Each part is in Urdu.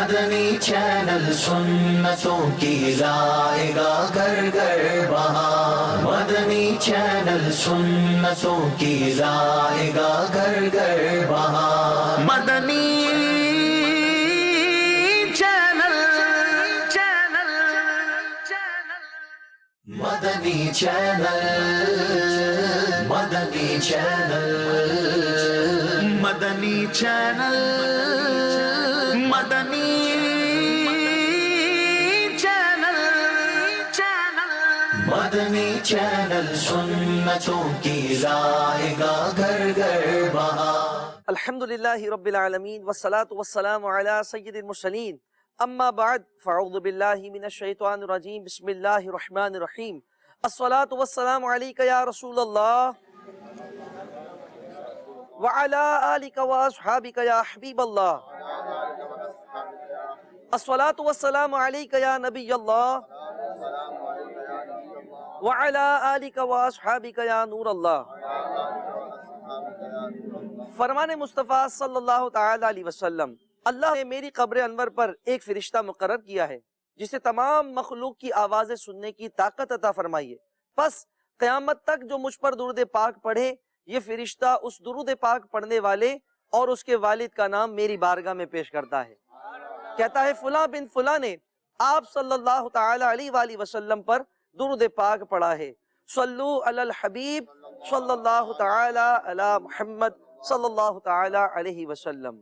مدنی چینل سنتوں کی لائے گا گھر گھر بہار، مدنی چینل سنتوں کی لائے گا گھر گھر بہار، مدنی مدنی چینل مدنی چینل مدنی چینل مدنی چینل مدنی چینل سنتوں کی لائے گا گھر گھر بہار۔ الحمدللہ رب العالمین والصلاة والسلام علی سید المرسلین، اما بعد فاعوذ باللہ من الشیطان الرجیم، بسم اللہ الرحمن الرحیم۔ الصلاة والسلام علیکہ یا رسول اللہ وعلا آلک واصحابک یا حبیب اللہ۔ الصلاة والسلام علیکہ یا نبی اللہ وعلا آلک واصحابک یا نور اللہ۔ فرمان مصطفیٰ صلی اللہ تعالی علیہ وسلم، اللہ نے میری قبر انور پر ایک فرشتہ مقرر کیا ہے جسے تمام مخلوق کی آوازیں سننے کی طاقت عطا فرمائی ہے۔ پس قیامت تک جو مجھ پر درود پاک پڑھے، یہ فرشتہ اس درود پاک پڑھنے والے اور اس کے والد کا نام میری بارگاہ میں پیش کرتا ہے، کہتا ہے فلاں بن فلاں نے آپ صلی اللہ تعالی علیہ وآلہ وسلم پر درود پاک پڑھا ہے، صلو علی الحبیب صلی اللہ تعالی علی محمد صلی اللہ تعالی علیہ وسلم۔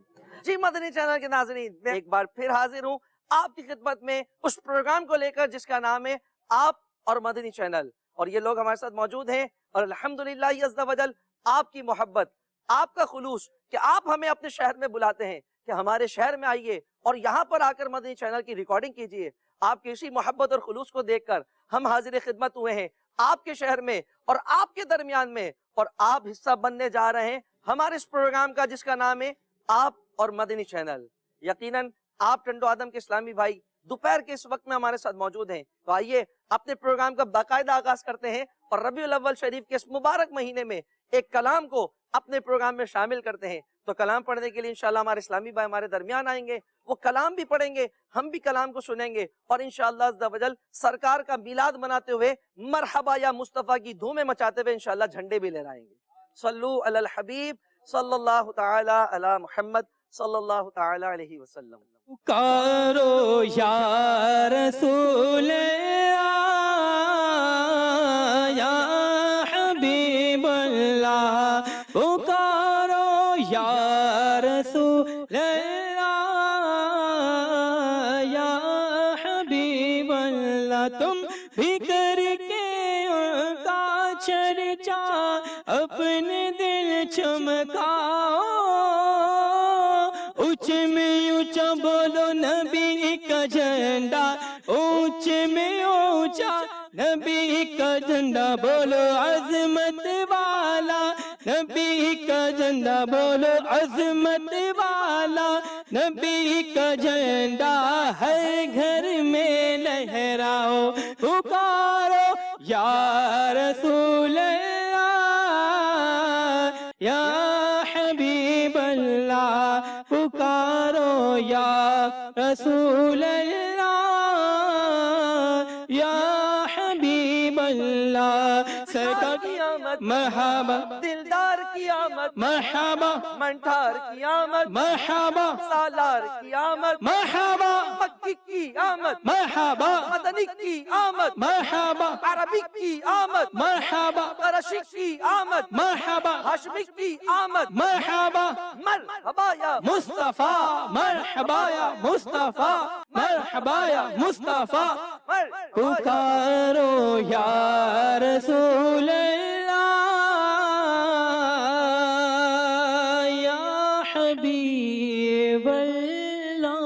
جی مدنی چینل کے ناظرین، میں ایک بار پھر حاضر ہوں آپ کی خدمت میں اس پروگرام کو لے کر جس کا نام ہے آپ اور مدنی چینل، اور یہ لوگ ہمارے ساتھ موجود ہیں، اور الحمدللہ عز و جل آپ کی محبت، آپ کا خلوص کہ آپ ہمیں اپنے شہر میں بلاتے ہیں کہ ہمارے شہر میں آئیے اور یہاں پر آ کر مدنی چینل کی ریکارڈنگ کیجئے۔ آپ کی اسی محبت اور خلوص کو دیکھ کر ہم حاضر خدمت ہوئے ہیں آپ کے شہر میں اور آپ کے درمیان میں، اور آپ حصہ بننے جا رہے ہیں ہمارے اس پروگرام کا جس کا نام ہے آپ اور مدنی چینل۔ یقیناً آپ ٹنڈو آدم کے اسلامی بھائی دوپہر کے اس وقت میں ہمارے ساتھ موجود ہیں، تو آئیے اپنے پروگرام کا باقاعدہ آغاز کرتے ہیں اور ربیع الاول شریف کے اس مبارک مہینے میں ایک کلام کو اپنے پروگرام میں شامل کرتے ہیں۔ تو کلام پڑھنے کے لیے انشاءاللہ ہمارے اسلامی بھائی ہمارے درمیان آئیں گے، وہ کلام بھی پڑھیں گے، ہم بھی کلام کو سنیں گے، اور انشاءاللہ عز و جل سرکار کا میلاد مناتے ہوئے مرحبا یا مصطفیٰ کی دھومیں مچاتے ہوئے انشاءاللہ جھنڈے بھی لہرائیں گے۔ صلو علی الحبیب صلی اللہ تعالی علی محمد صلی اللہ تعالی علیہ وسلم۔ پکارو یا رسول اللہ یا حبیب اللہ، پکارو یا رسول اللہ یا حبیب اللہ، تم بھی کر کے ان کا چرچا اپنے دل چمکاؤ، اونچ میں اونچا بولو نبی کا جھنڈا، اونچ میں اونچا نبی کا جھنڈا بولو، عظمت والا نبی کا جھنڈا بولو، عظمت والا نبی کا جھنڈا ہر گھر میں لہراؤ، پکارو یا رسول اللہ یا حبیب اللہ، پکارو یا رسول اللہ یا حبیب اللہ۔ سرکار کی آمد مرحبا، دلدار کی آمد مرحبا، منٹھار کی آمد مرحبا، سالار کی آمد مرحبا، مکی کی آمد مرحبا، مدنی کی آمد مرحبا، عربی کی آمد مرحبا، قرشی کی آمد مرحبا، ہاشمی کی آمد مرحبا، مرحبا یا مصطفیٰ، مرحبا یا مصطفیٰ، مرحبا یا مصطفیٰ، پکارو یا رسول اللہ یا حبیب اللہ۔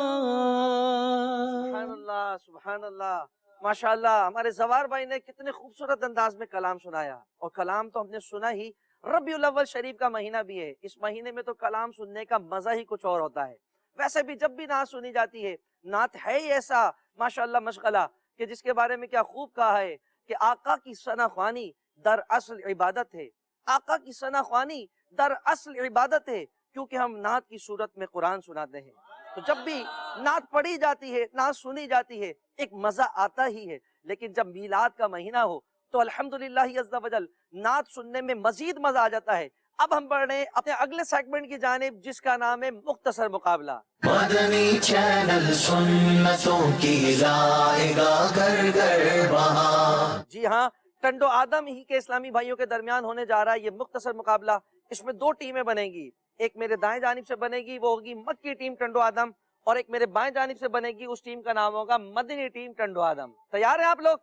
سبحان اللہ سبحان اللہ، ماشاءاللہ ہمارے زوار بھائی نے کتنے خوبصورت انداز میں کلام سنایا، اور کلام تو ہم نے سنا ہی، ربیع الاول شریف کا مہینہ بھی ہے، اس مہینے میں تو کلام سننے کا مزہ ہی کچھ اور ہوتا ہے۔ ویسے بھی جب بھی نعت سنی جاتی ہے، نعت ہے ہی ایسا ماشاءاللہ مشغلہ کہ جس کے بارے میں کیا خوب کہا ہے کہ آقا کی ثنا خوانی در اصل عبادت ہے، آقا کی ثنا خوانی در اصل عبادت ہے، کیونکہ ہم نعت کی صورت میں قرآن سناتے ہیں۔ تو جب بھی نعت پڑھی جاتی ہے، نعت سنی جاتی ہے، ایک مزہ آتا ہی ہے، لیکن جب میلاد کا مہینہ ہو تو الحمدللہ عز و جل نعت سننے میں مزید مزہ آ جاتا ہے۔ اب ہم بڑھ رہے ہیں اپنے اگلے سیگمنٹ کی جانب، جس کا نام ہے مختصر مقابلہ۔ مدنی چینل سنتوں کی لائے گا گھر گھر بہار۔ جی ہاں، ٹنڈو آدم ہی کے اسلامی بھائیوں کے درمیان ہونے جا رہا ہے یہ مختصر مقابلہ۔ اس میں 2 ٹیمیں بنیں گی، ایک میرے دائیں جانب سے بنے گی، وہ ہوگی مکی ٹیم ٹنڈو آدم، اور ایک میرے بائیں جانب سے بنے گی، اس ٹیم کا نام ہوگا مدنی ٹیم ٹنڈو آدم۔ تیار ہیں آپ لوگ؟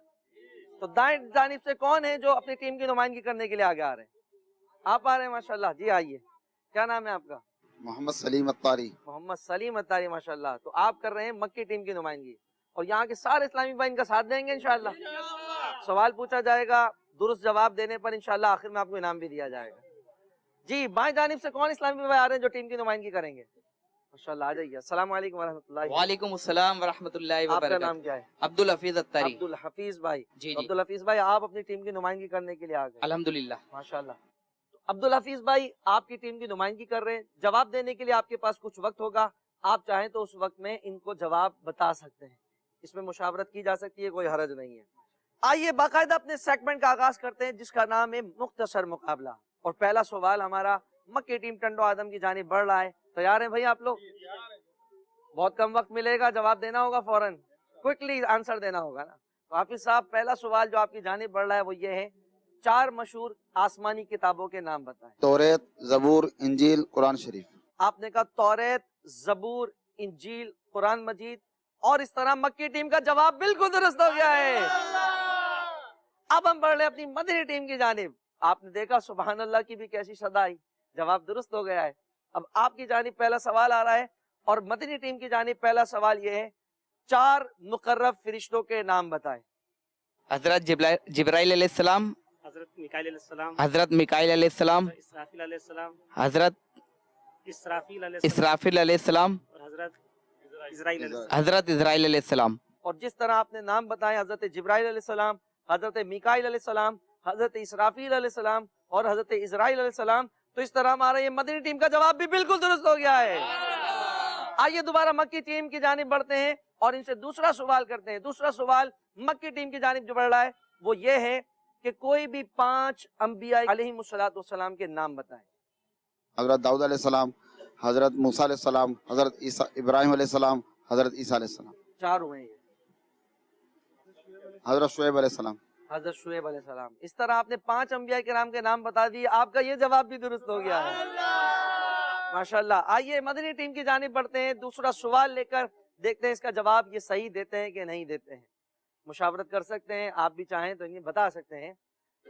تو دائیں جانب سے کون ہے جو اپنی ٹیم کی نمائندگی کرنے کے لیے آگے آ رہے ہیں؟ آپ آ رہے ہیں ماشاءاللہ، جی آئیے۔ کیا نام ہے آپ کا؟ محمد سلیم اتاری۔ محمد سلیم اتاری، ماشاءاللہ۔ تو آپ کر رہے ہیں مکی ٹیم کی نمائندگی، اور یہاں کے سارے اسلامی بھائی ان کا ساتھ دیں گے انشاءاللہ۔ سوال پوچھا جائے گا، درست جواب دینے پر انشاءاللہ آخر میں آپ کو انعام بھی دیا جائے گا۔ جی بائیں جانب سے کون اسلامی بھائی آ رہے ہیں جو ٹیم کی نمائندگی کریں گے؟ ماشاءاللہ آ جائیے۔ السلام علیکم ورحمۃ اللہ۔ وعلیکم السلام ورحمۃ اللہ آپ کا وبرکاتہ۔ نام کیا ہے؟ عبدالحفیظ اتاری۔ عبدالحفیظ بھائی۔ جی تو جی عبدالحفیظ بھائی آپ اپنی ٹیم کی نمائندگی کرنے کے لیے آ گئے، الحمدللہ۔ ماشاءاللہ۔ عبدالحفیظ بھائی آپ کی ٹیم کی نمائندگی کر رہے ہیں، جواب دینے کے لیے آپ کے پاس کچھ وقت ہوگا، آپ چاہیں تو اس وقت میں ان کو جواب بتا سکتے ہیں، اس میں مشاورت کی جا سکتی ہے، کوئی حرج نہیں ہے۔ آئیے باقاعدہ اپنے سیگمنٹ کا آغاز کرتے ہیں جس کا نام ہے مختصر مقابلہ، اور پہلا سوال ہمارا مکی ٹیم ٹنڈو آدم کی جانب بڑھ رہا ہے۔ تیار ہیں بھائی آپ لوگ؟ بہت کم وقت ملے گا، جواب دینا ہوگا فوراً، کوئکلی آنسر دینا ہوگا نا۔ تو حافظ صاحب پہلا سوال جو آپ کی جانب بڑھ رہا ہے وہ یہ ہے، 4 مشہور آسمانی کتابوں کے نام بتائیں۔ توریت، زبور، انجیل، قرآن شریف۔ آپ نے کہا توریت، زبور، انجیل، قرآن مجید، اور اس طرح مکی ٹیم کا جواب بالکل درست ہو گیا ہے۔ اب ہم بڑھ رہے ہیں اپنی مدنی ٹیم کی جانب۔ آپ نے دیکھا سبحان اللہ کی بھی کیسی صدا آئی، جواب درست ہو گیا ہے۔ اب آپ کی جانب پہلا سوال آ رہا ہے، اور مدنی ٹیم کی جانب پہلا سوال یہ ہے، 4 مقرب فرشتوں کے نام بتائیں۔ حضرت جبرائیل علیہ السلام، حضرت میکائیل علیہ السلام، حضرت میکائیل علیہ السلام، اسرافیل علیہ السلام، حضرت اسرافیل علیہ السلام، اسرافیل علیہ السلام، اور حضرت اسرائیل علیہ السلام۔ حضرت اسرائیل علیہ السلام۔ اور جس طرح آپ نے نام بتائے، حضرت جبرائیل علیہ السلام، حضرت میکائیل علیہ السلام، حضرت اسرافیل علیہ السلام اور حضرت اسرائیل علیہ السلام، تو اس طرح ہمارا یہ مدنی ٹیم کا جواب بھی بالکل درست ہو گیا ہے۔ آئیے دوبارہ مکی ٹیم کی جانب بڑھتے ہیں اور ان سے دوسرا سوال کرتے ہیں۔ دوسرا سوال مکی ٹیم کی جانب جو بڑھ رہا ہے وہ یہ ہے کہ کوئی بھی 5 انبیاء علیہم السلام کے نام بتائیں۔ حضرت داؤد علیہ السلام، حضرت موسیٰ علیہ السلام، حضرت ابراہیم علیہ السلام، حضرت عیسیٰ علیہ السلام۔ 4 ہوئے ہیں۔ حضرت شعیب علیہ السلام۔ حضرت شعیب علیہ السلام۔ اس طرح آپ نے 5 انبیاء کرام کے نام بتا دیے، آپ کا یہ جواب بھی درست ہو گیا ہے، ماشاءاللہ۔ آئیے مدنی ٹیم کی جانب بڑھتے ہیں، دوسرا سوال لے کر دیکھتے ہیں اس کا جواب یہ صحیح دیتے ہیں کہ نہیں دیتے ہیں۔ مشاورت کر سکتے ہیں، آپ بھی چاہیں تو انہیں بتا سکتے ہیں۔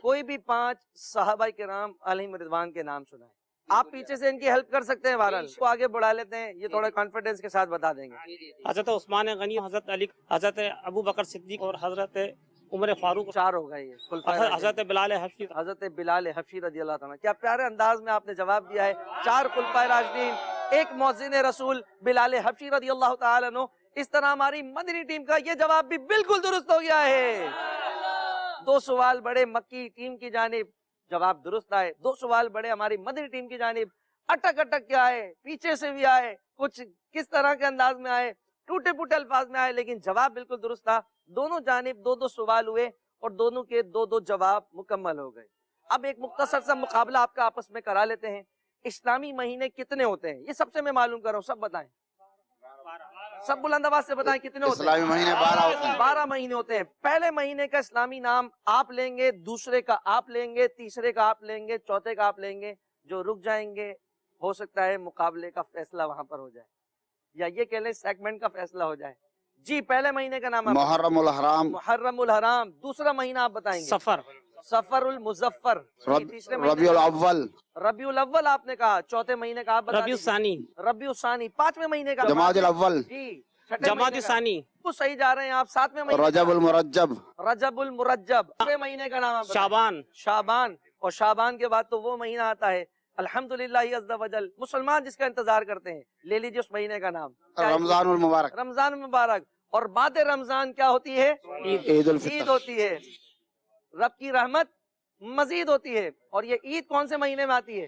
کوئی بھی 5 صحابہ کرام علیہم رضوان کے نام سنائیں۔ آپ پیچھے سے ان کی ہیلپ کر سکتے ہیں، بہرحال اس کو آگے بڑھا لیتے ہیں، یہ تھوڑا کانفیڈنس کے ساتھ بتا دیں گے۔ حضرت عثمان غنی، حضرت علی، حضرت ابو بکر صدیق اور حضرت عمر فاروق، 4 ہو گئے یہ خلفائے راشدین۔ حضرت بلال حبشی۔ حضرت بلال حبشی رضی اللہ تعالیٰ، کیا پیارے انداز میں آپ نے جواب دیا ہے۔ 4 خلفائے راشدین، 1 مؤذن رسول بلال حبشی رضی اللہ تعالیٰ عنہ۔ اس طرح ہماری مدنی ٹیم کا یہ جواب بھی بالکل درست ہو گیا ہے۔ 2 سوال بڑے مکی ٹیم کی جانب، جواب درست آئے۔ 2 سوال بڑے ہماری مدنی ٹیم کی جانب، اٹک اٹک کے آئے، پیچھے سے بھی آئے، کچھ کس طرح کے انداز میں آئے، ٹوٹے پوٹے الفاظ میں آئے، لیکن جواب بالکل درست تھا۔ دونوں جانب 2 سوال ہوئے اور دونوں کے 2 جواب مکمل ہو گئے۔ اب ایک مختصر سا مقابلہ آپ کا آپس میں کرا لیتے ہیں۔ اسلامی مہینے کتنے ہوتے ہیں یہ سب سے میں معلوم کر رہا ہوں، سب بتائیں، سب بلند آواز سے بتائیں کتنے ہوتے ہیں۔ اسلامی مہینے 12 ہوتے ہیں۔ 12 مہینے ہوتے ہیں۔ پہلے مہینے کا اسلامی نام آپ لیں گے، دوسرے کا آپ لیں گے، تیسرے کا آپ لیں گے، چوتھے کا آپ لیں گے۔ جو رک جائیں گے ہو سکتا ہے مقابلے کا فیصلہ وہاں پر ہو جائے، یا یہ کہہ لیں سیگمنٹ کا فیصلہ ہو جائے۔ جی پہلے مہینے کا نام آپ محرم الحرام، محرم الحرام۔ دوسرا مہینہ آپ بتائیں گے سفر، سفر المظفر۔ تیسرے مہینے ربیع الاول، ربیع الاول آپ نے کہا۔ چوتھے مہینے کا آپ بتا ربیع دیجیے۔ الثانی، ربیع الثانی۔ 5ویں مہینے کا جمادی الاول، جی چھٹے جمادی مہینے کا۔ الثانی، تو صحیح جا رہے ہیں آپ۔ 7ویں مہینے رجب المرجب، رجب المرجب۔ 8ویں مہینے کا نام آپ بتائیں۔ شعبان، شعبان۔ اور شعبان کے بعد تو وہ مہینہ آتا ہے الحمدللہ عز و جل مسلمان جس کا انتظار کرتے ہیں، لے لیجیے اس مہینے کا نام، رمضان المبارک، رمضان المبارک۔ اور بعد رمضان کیا ہوتی ہے؟ عید عید الفطر، ہوتی ہے، رب کی رحمت مزید ہوتی ہے۔ اور یہ عید کون سے مہینے میں آتی ہے؟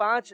5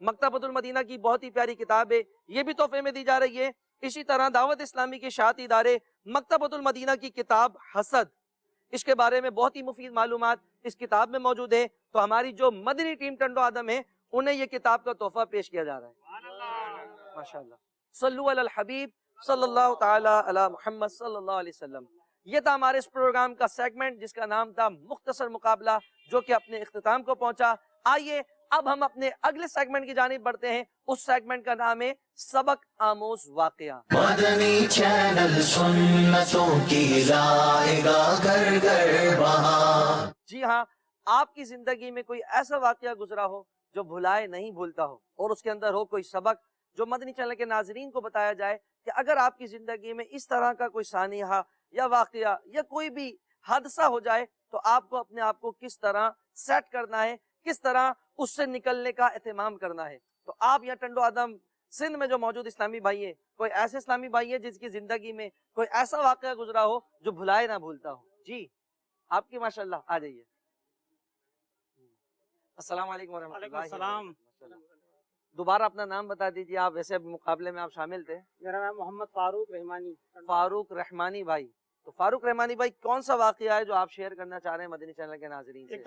مکتبۃ المدینہ کی بہت ہی پیاری کتاب ہے، یہ بھی تحفے میں دی جا رہی ہے۔ اسی طرح دعوت اسلامی کے اشاعتی ادارے مکتبۃ المدینہ کی کتاب حسد، اس کے بارے میں بہت ہی مفید معلومات اس کتاب میں موجود ہے۔ تو ہماری جو مدنی ٹیم ٹنڈو آدم ہے انہیں یہ کتاب کا تحفہ پیش کیا جا رہا ہے۔ ماشاءاللہ، صلو علی الحبیب صلی اللہ تعالی علی محمد صلی اللہ علیہ وسلم۔ یہ تھا ہمارے اس پروگرام کا سیگمنٹ جس کا نام تھا مختصر مقابلہ، جو کہ اپنے اختتام کو پہنچا۔ آئیے اب ہم اپنے اگلے سیگمنٹ کی جانب بڑھتے ہیں۔ اس سیگمنٹ کا نام ہے سبق آموز واقعہ۔ مدنی چینل سنتوں کی لائے گا گھر گھر بہار۔ جی ہاں، آپ کی زندگی میں کوئی ایسا واقعہ گزرا ہو جو بھلائے نہیں بھولتا ہو، اور اس کے اندر ہو کوئی سبق جو مدنی چینل کے ناظرین کو بتایا جائے کہ اگر آپ کی زندگی میں اس طرح کا کوئی سانحہ یا واقعہ یا کوئی بھی حادثہ ہو جائے تو آپ کو اپنے آپ کو کس طرح سیٹ کرنا ہے، کس طرح اس سے نکلنے کا اہتمام کرنا ہے۔ تو آپ یہاں ٹنڈو آدم سندھ میں جو موجود اسلامی بھائی ہیں، کوئی ایسے اسلامی بھائی ہیں جس کی زندگی میں کوئی ایسا واقعہ گزرا ہو جو بھلائے نہ بھولتا ہو؟ جی آپ کی ماشاءاللہ، آ جائیے۔ السلام علیکم ورحمۃ اللہ۔ وعلیکم السلام۔ دوبارہ اپنا نام بتا دیجیے، آپ ویسے مقابلے میں آپ شامل تھے۔ میرا نام محمد فاروق رحمانی۔ فاروق رحمانی بھائی، تو فاروق رحمانی بھائی کون سا واقعہ ہے جو آپ شیئر کرنا چاہ رہے ہیں مدنی چینل کے ناظرین سے؟ ایک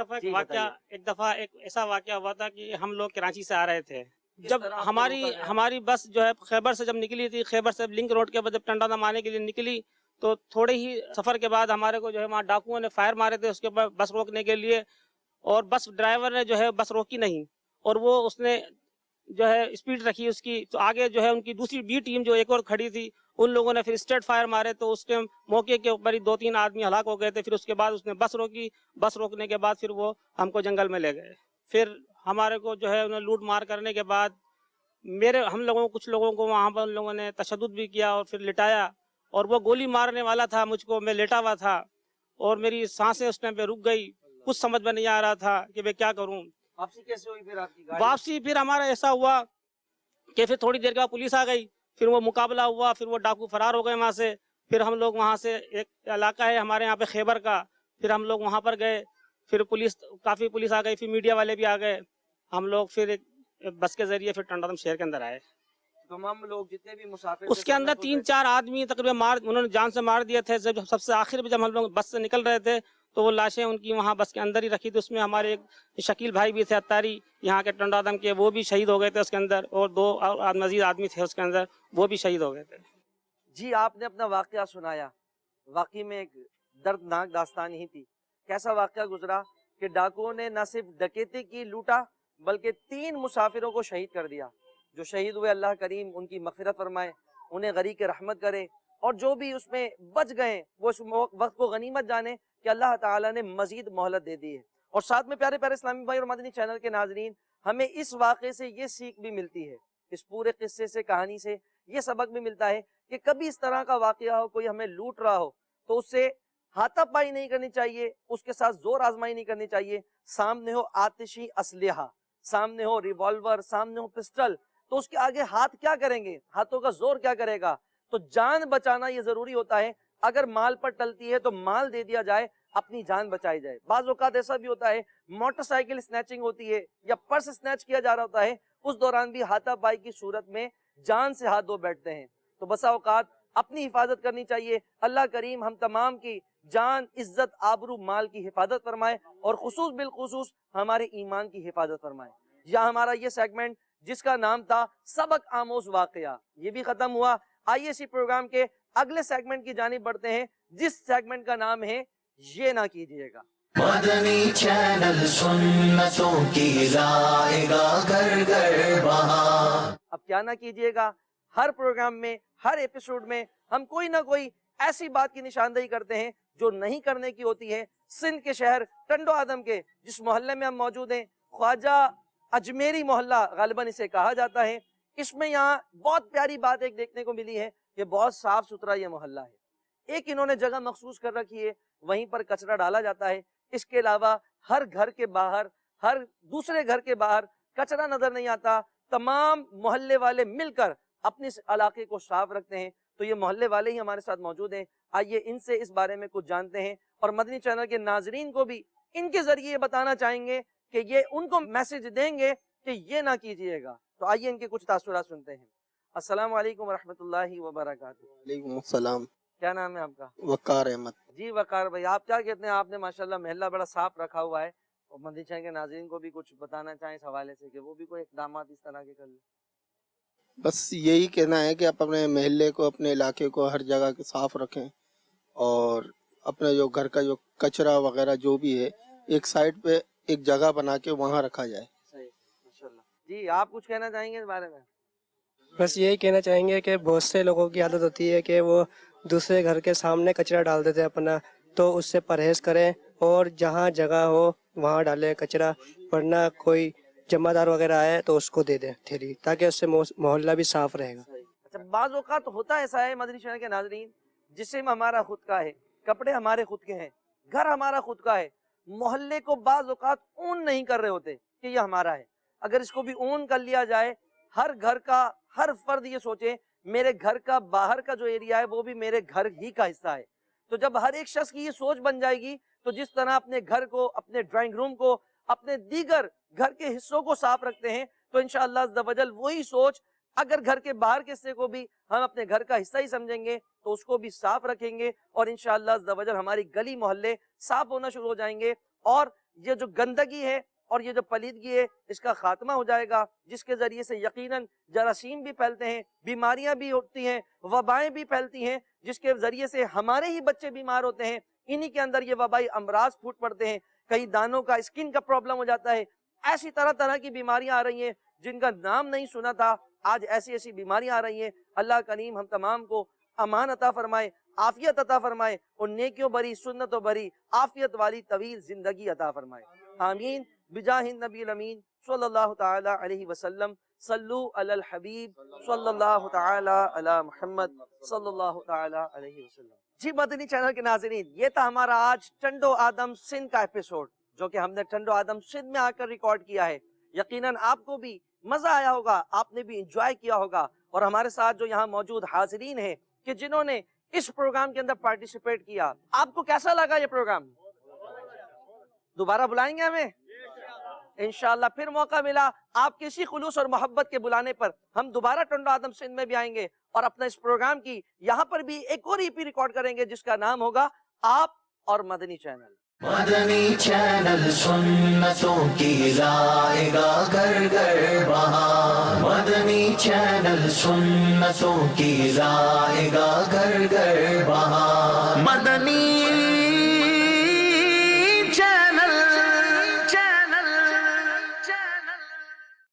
دفعہ ایک ایسا واقعہ ہوا تھا کہ ہم لوگ کراچی سے آ رہے تھے، جب ہماری بس جو ہے خیبر سے جب نکلی تھی، خیبر سے لنک روڈ کے بعد جب ٹنڈو آدم آنے کے لیے نکلی تو تھوڑے ہی سفر کے بعد ہمارے کو جو ہے وہاں ڈاکوؤں نے فائر مارے تھے اس کے بعد بس روکنے کے لیے، اور بس ڈرائیور نے جو ہے بس روکی نہیں، اور وہ اس نے جو ہے اسپیڈ رکھی اس کی، تو آگے جو ہے ان کی دوسری بی ٹیم جو ایک اور کھڑی تھی ان لوگوں نے پھر اسٹریٹ فائر مارے، تو اس ٹائم موقع کے اوپر ہی 2-3 آدمی ہلاک ہو گئے تھے۔ پھر اس کے بعد اس نے بس روکی، بس روکنے کے بعد پھر وہ ہم کو جنگل میں لے گئے۔ پھر ہمارے کو جو ہے انہوں نے لوٹ مار کرنے کے بعد ہم لوگوں کچھ لوگوں کو وہاں پر ان لوگوں نے تشدد بھی کیا اور پھر لٹایا، اور وہ گولی مارنے والا تھا مجھ کو، میں لیٹا ہوا تھا اور میری سانسیں اس ٹائم پہ رک گئی، کچھ سمجھ میں نہیں آ رہا تھا کہ میں کیا کروں۔ واپسی کیسے ہوئی پھر آپ کی گاڑی؟ واپسی پھر ہمارا ایسا ہوا کہ پھر تھوڑی دیر کے بعد پولیس آ گئی، پھر وہ مقابلہ ہوا، پھر وہ ڈاکو فرار ہو گئے وہاں سے۔ پھر ہم لوگ وہاں سے ایک علاقہ ہے ہمارے یہاں پہ خیبر کا، پھر ہم لوگ وہاں پر گئے، پھر کافی پولیس آ گئی، پھر میڈیا والے بھی آ گئے، ہم لوگ پھر ایک بس کے ذریعے پھر ٹنڈو آدم شہر کے اندر آئے۔ تمام لوگ جتنے بھی مسافر اس کے اندر 3-4 آدمی تقریباً انہوں نے جان سے مار دیے تھے۔ جب سب سے آخر میں جب ہم لوگ بس سے نکل رہے تھے تو وہ لاشیں ان کی وہاں بس کے اندر ہی رکھی تھی، اس میں ہمارے ایک شکیل بھائی بھی تھے اتاری یہاں کے ٹنڈو آدم کے، وہ بھی شہید ہو گئے تھے اس کے اندر، اور 2 مزید آدمی تھے اس کے اندر، وہ بھی شہید ہو گئے تھے۔ جی آپ نے اپنا واقعہ سنایا، واقعی میں ایک دردناک داستان ہی تھی۔ کیسا واقعہ گزرا کہ ڈاکوؤں نے نہ صرف ڈکیتی کی، لوٹا، بلکہ 3 مسافروں کو شہید کر دیا۔ جو شہید ہوئے اللہ کریم ان کی مغفرت فرمائے، انہیں غریق رحمت کرے، اور جو بھی اس میں بچ گئے وہ اس وقت کو غنیمت جانے کہ اللہ تعالیٰ نے مزید مہلت دے دی ہے۔ اور ساتھ میں پیارے پیارے اسلامی بھائی اور مدنی چینل کے ناظرین، ہمیں اس واقعے سے یہ سیکھ بھی ملتی ہے، اس پورے قصے سے، کہانی سے یہ سبق بھی ملتا ہے کہ کبھی اس طرح کا واقعہ ہو، کوئی ہمیں لوٹ رہا ہو تو اس سے ہاتھا پائی نہیں کرنی چاہیے، اس کے ساتھ زور آزمائی نہیں کرنی چاہیے۔ سامنے ہو آتشی اسلحہ، سامنے ہو ریوالور، سامنے ہو پسٹل، تو اس کے آگے ہاتھ کیا کریں گے، ہاتھوں کا زور کیا کرے گا؟ تو جان بچانا یہ ضروری ہوتا ہے۔ اگر مال پر ٹلتی ہے تو مال دے دیا جائے، اپنی جان بچائی جائے۔ بعض اوقات ایسا بھی ہوتا ہے موٹر سائیکل سنیچنگ ہوتی ہے یا پرس سنیچ کیا جا رہا ہوتا ہے، اس دوران بھی ہاتھا پائی کی صورت میں جان سے ہاتھ دھو بیٹھتے ہیں۔ تو بسا اوقات اپنی حفاظت کرنی چاہیے۔ اللہ کریم ہم تمام کی جان، عزت، آبرو، مال کی حفاظت فرمائے، اور خصوص بالخصوص ہمارے ایمان کی حفاظت فرمائے۔ یا ہمارا یہ سیگمنٹ جس کا نام تھا سبق آموز واقعہ، یہ بھی ختم ہوا۔ آئیے اسی پروگرام کے اگلے سیگمنٹ کی جانب بڑھتے ہیں، جس سیگمنٹ کا نام ہے یہ نہ کیجیے گا۔ مدنی چینل سنتوں کی لائے گا گھر گھر بہار۔ اب کیا نہ کیجیے گا، ہر پروگرام میں، ہر ایپیسوڈ میں ہم کوئی نہ کوئی ایسی بات کی نشاندہی کرتے ہیں جو نہیں کرنے کی ہوتی ہے۔ سندھ کے شہر ٹنڈو آدم کے جس محلے میں ہم موجود ہیں، خواجہ اجمیری محلہ غالباً اسے کہا جاتا ہے، اس میں یہاں بہت پیاری بات ایک دیکھنے کو ملی ہے کہ بہت صاف ستھرا یہ محلہ ہے۔ ایک انہوں نے جگہ مخصوص کر رکھی ہے، وہیں پر کچرا ڈالا جاتا ہے۔ اس کے علاوہ ہر گھر کے باہر، ہر دوسرے گھر کے باہر کچرا نظر نہیں آتا۔ تمام محلے والے مل کر اپنے علاقے کو صاف رکھتے ہیں۔ تو یہ محلے والے ہی ہمارے ساتھ موجود ہیں، آئیے ان سے اس بارے میں کچھ جانتے ہیں، اور مدنی چینل کے ناظرین کو بھی ان کے ذریعے یہ بتانا چاہیں گے کہ یہ ان کو میسج دیں گے کہ یہ نہ کیجیے گا۔ تو آئیے ان کے کچھ تاثرات سنتے ہیں. السلام علیکم ورحمۃ اللہ وبرکاتہ. وعلیکم السلام. کیا نام ہے آپ کا؟ وقار احمد. جی وقار بھائی، آپ کیا کہتے ہیں؟ آپ نے ماشاءاللہ محلہ بڑا صاف رکھا ہوا ہے، اور مدنی چینل کے ناظرین کو بھی کچھ بتانا چاہیں اس حوالے سے کہ وہ بھی کوئی اقدامات اس طرح کے کر لیں. بس یہی کہنا ہے کہ آپ اپنے محلے کو، اپنے علاقے کو ہر جگہ کے صاف رکھیں، اور اپنے جو گھر کا جو کچرا وغیرہ جو بھی ہے ایک سائڈ پہ ایک جگہ بنا کے وہاں رکھا جائے. صحیح، ماشاءاللہ. جی آپ کچھ کہنا چاہیں گے اس بارے میں؟ بس یہی کہنا چاہیں گے کہ بہت سے لوگوں کی عادت ہوتی ہے کہ وہ دوسرے گھر کے سامنے کچرا ڈال دیتے ہیں اپنا، تو اس سے پرہیز کریں اور جہاں جگہ ہو وہاں ڈالیں کچرا، ورنہ کوئی جمع دار وغیرہ آئے تو اس کو دے دیں تھیلی، تاکہ اس سے محلہ بھی صاف رہے گا. اچھا، بعض اوقات ہوتا ایسا ہے مدنی چینل کے ناظرین، جسم ہمارا خود کا ہے، کپڑے ہمارے خود کے ہیں، گھر ہمارا خود کا ہے، محلے کو بعض اوقات اون نہیں کر رہے ہوتے کہ یہ ہمارا ہے. اگر اس کو بھی اون کر لیا جائے، ہر گھر کا ہر فرد یہ سوچے میرے گھر کا باہر کا جو ایریا ہے وہ بھی میرے گھر ہی کا حصہ ہے، تو جب ہر ایک شخص کی یہ سوچ بن جائے گی تو جس طرح اپنے گھر کو، اپنے ڈرائنگ روم کو، اپنے دیگر گھر کے حصوں کو صاف رکھتے ہیں، تو انشاءاللہ عز و جل وہی سوچ اگر گھر کے باہر کے حصے کو بھی ہم اپنے گھر کا حصہ ہی سمجھیں گے تو اس کو بھی صاف رکھیں گے، اور انشاءاللہ عز و جل ہماری گلی محلے صاف ہونا شروع ہو جائیں گے، اور یہ جو گندگی ہے اور یہ جو پلیدگی ہے اس کا خاتمہ ہو جائے گا، جس کے ذریعے سے یقیناً جراثیم بھی پھیلتے ہیں، بیماریاں بھی ہوتی ہیں، وبائیں بھی پھیلتی ہیں، جس کے ذریعے سے ہمارے ہی بچے بیمار ہوتے ہیں، انہی کے اندر یہ وبائی امراض پھوٹ پڑتے ہیں، کئی دانوں کا، اسکن کا پرابلم ہو جاتا ہے، ایسی طرح طرح کی بیماریاں آ رہی ہیں جن کا نام نہیں سنا تھا، آج ایسی ایسی بیماریاں آ رہی ہیں. اللہ کریم ہم تمام کو امان عطا فرمائے، عافیت عطا فرمائے، اور نیکیوں بری، سنتوں بری، عافیت والی طویل زندگی عطا فرمائے. آمین بجاہ النبی الامین صلی اللہ تعالی علیہ وسلم. صلو علی الحبیب صلی اللہ تعالی علی محمد صلی اللہ تعالی علیہ وسلم. جی مدنی چینل کے ناظرین، یہ تھا ہمارا آج ٹنڈو آدم سندھ کا ایپیسوڈ، جو کہ ہم نے ٹنڈو آدم سندھ میں آ کر ریکارڈ کیا ہے. یقیناً آپ کو بھی مزہ آیا ہوگا، آپ نے بھی انجوائے کیا ہوگا، اور ہمارے ساتھ جو یہاں موجود حاضرین ہیں کہ جنہوں نے اس پروگرام کے اندر پارٹیسپیٹ کیا، آپ کو کیسا لگا یہ پروگرام؟ دوبارہ بلائیں گے ہمیں انشاءاللہ. پھر موقع ملا آپ کسی خلوص اور محبت کے بلانے پر ہم دوبارہ ٹنڈو آدم سندھ میں بھی آئیں گے، اور اپنا اس پروگرام کی یہاں پر بھی ایک اور EP ریکارڈ کریں گے جس کا نام ہوگا آپ اور مدنی چینل. مدنی چینل سنتوں کی لائے گا گھر گھر بہار. مدنی چینل سنتوں کی لائے گا گھر گھر بہار. مدنی